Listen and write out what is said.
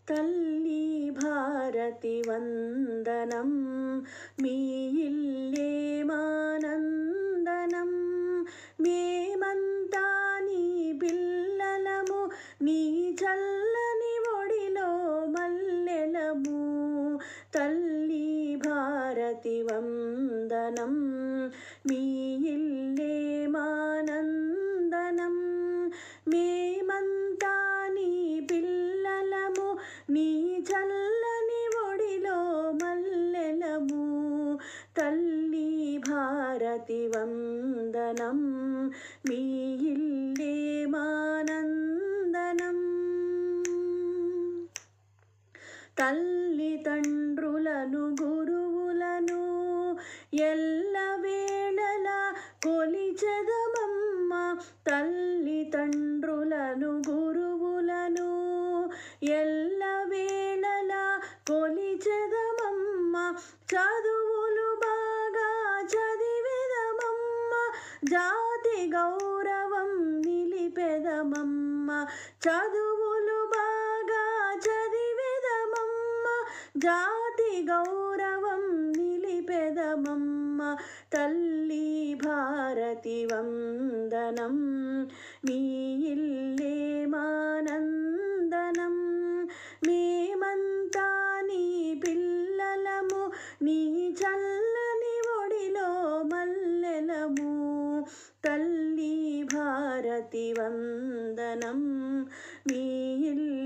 తల్లి భారతి వందనం, మీ ఇల్లే మానందనం. మేమంతా నీ పిల్లలము, నీ చల్లని ఒడిలో మల్లెలము. తల్లి భారతి వందనం, మీ ఇల్లే మానందనం. మేమంతా నీ పిల్లలము, నీ చల్లని ఒడిలో మల్లెలము. తల్లి భారతి వందనం, మీ ఇల్లే మానందనం. తల్లిదండ్రులను గురువులను ఎల్లవేళలా కొలిచెదమమ్మ. తల్లిదండ్రులను గురువులను ఎల్లవేళలా కొలిచెదమమ్మ. చదువులు బాగా చదివెదమమ్మ, జాతి గౌరవం నిలిపెదమమ్మ. చదువులు బాగా చదివెదమమ్మ, జాతి గౌరవం నిలిపెదమమ్మ. తల్లి భారతి వందనం, మీ ఇల్లే మానందనం. మేమంతా నీ పిల్లలము, నీ చల్లని ఒడిలో మల్లెలము. తల్లి భారతి వందనం, మీ ఇల్లే